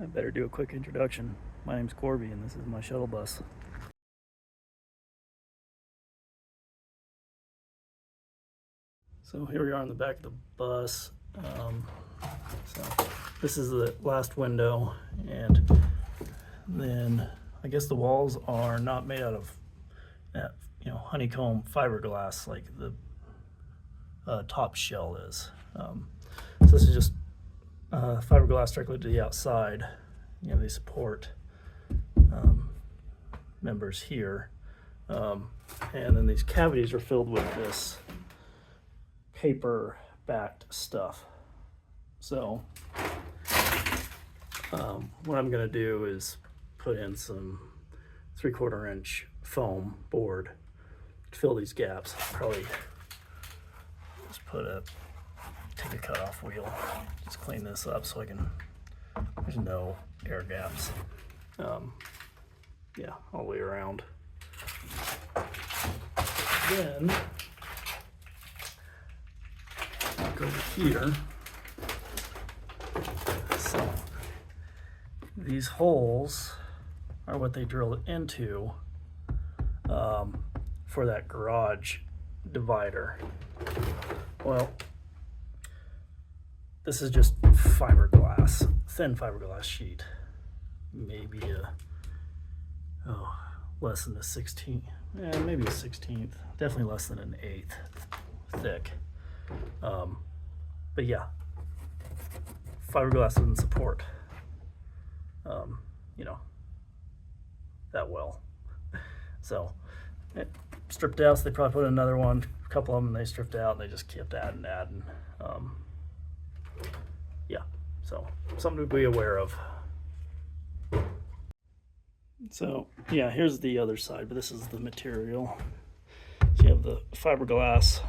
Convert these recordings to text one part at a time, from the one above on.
I better do a quick introduction. My name's Corby and this is my shuttle bus. So here we are on the back of the bus. So this is the last window, and then I guess the walls are not made out of that, honeycomb fiberglass like the top shell is. So this is just fiberglass directly to the outside. They support members here, and then these cavities are filled with this paper backed stuff. So what I'm going to do is put in some 3/4 inch foam board to fill these gaps. Probably just take a cutoff wheel, just clean this up so there's no air gaps. Yeah, all the way around. Then go over here. So these holes are what they drilled into for that garage divider. Well, this is just fiberglass, thin fiberglass sheet, maybe less than a 16th, maybe a 16th, definitely less than an 1/8 thick. But yeah, fiberglass doesn't support, that well. So it stripped out, so they probably put another one, a couple of them they stripped out, and they just kept adding. Yeah, so something to be aware of. So yeah, here's the other side, but this is the material. So you have the fiberglass,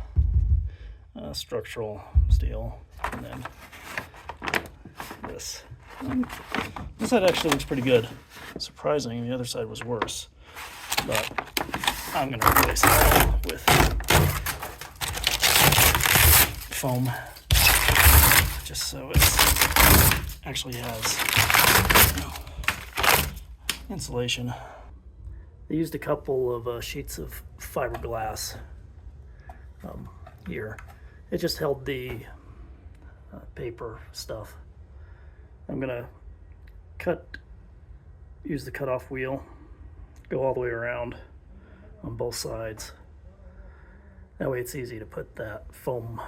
structural steel, and then this. This side actually looks pretty good. Surprising, the other side was worse. But I'm going to replace it all with foam, just so it actually has insulation. They used a couple of sheets of fiberglass here. It just held the paper stuff. I'm gonna use the cutoff wheel, go all the way around on both sides. That way it's easy to put that foam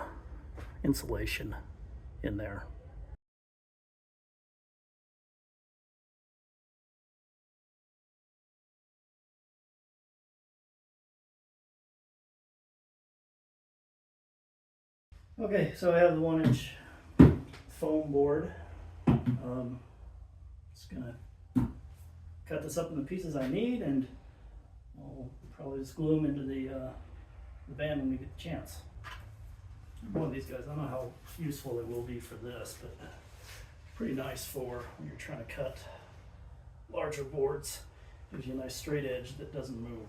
insulation in there. Okay, so I have the 1-inch foam board. Just gonna cut this up in the pieces I need, and I'll probably just glue them into the van when we get the chance. One of these guys, I don't know how useful it will be for this, but pretty nice for when you're trying to cut larger boards. Gives you a nice straight edge that doesn't move.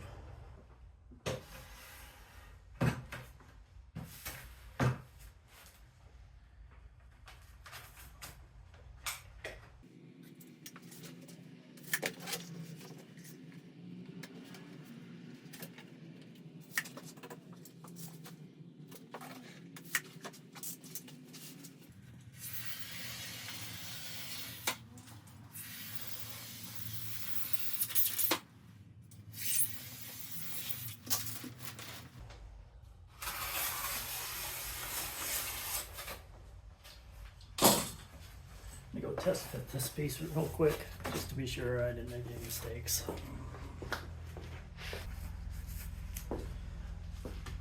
Go test fit this piece real quick, just to be sure I didn't make any mistakes.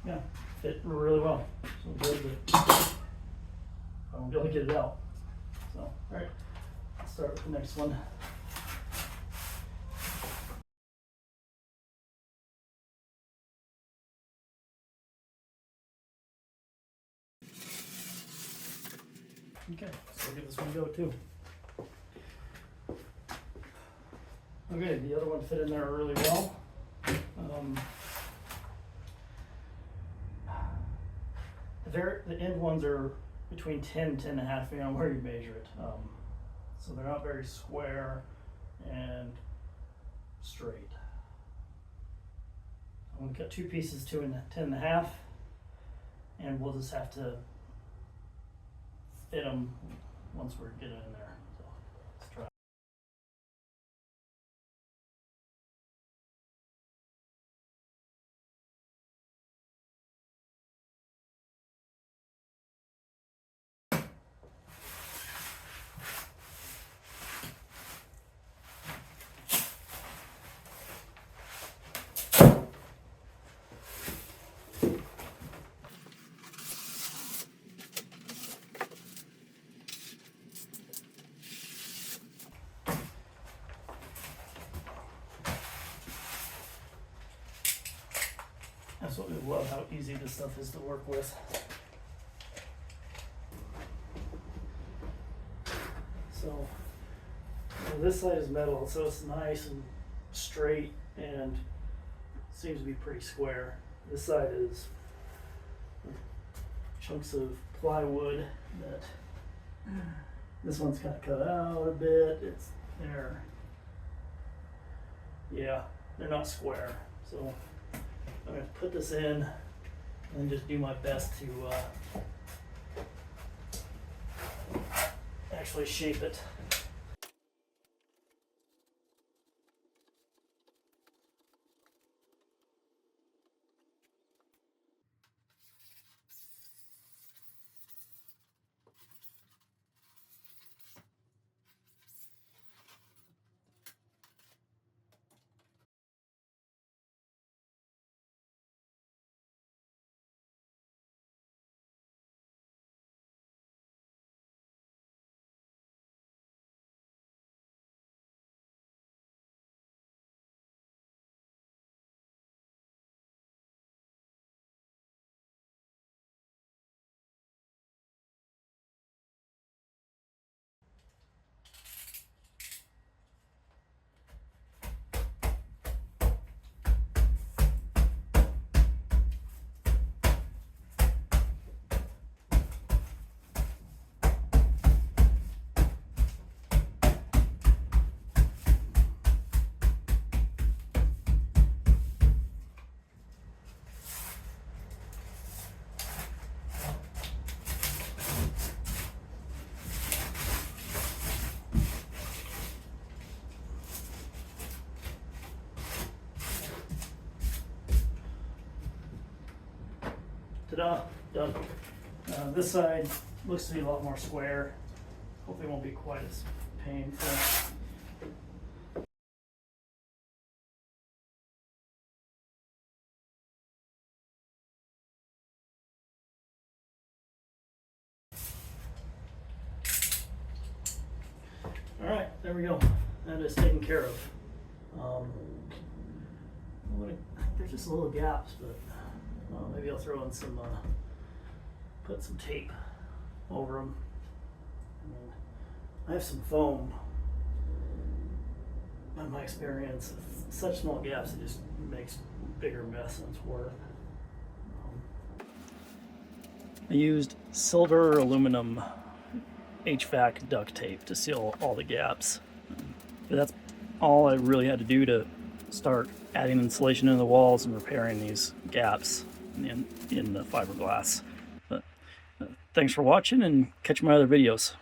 Yeah, fit really well. So good that I won't be able to get it out. So, all right, let's start with the next one. Okay, so we'll give this one a go too. Okay, the other one fit in there really well. The end ones are between 10 and 10.5, depending on where you measure it. so they're not very square and straight. I'm going to cut two pieces, 10.5, and we'll just have to fit them once we're getting in there. So let's try. Absolutely love how easy this stuff is to work with. So this side is metal, so it's nice and straight and seems to be pretty square. This side is chunks of plywood that this one's kind of cut out a bit. It's there. Yeah, they're not square. So I'm going to put this in and just do my best to actually shape it. Ta-da, done. This side looks to be a lot more square. Hopefully it won't be quite as painful. Alright, there we go. That is taken care of. There's just little gaps, but maybe I'll throw in some, put some tape over them. And I have some foam. In my experience, such small gaps, it just makes a bigger mess than it's worth. I used silver aluminum HVAC duct tape to seal all the gaps. But that's all I really had to do to start adding insulation in the walls and repairing these gaps in the fiberglass. But thanks for watching, and catch my other videos.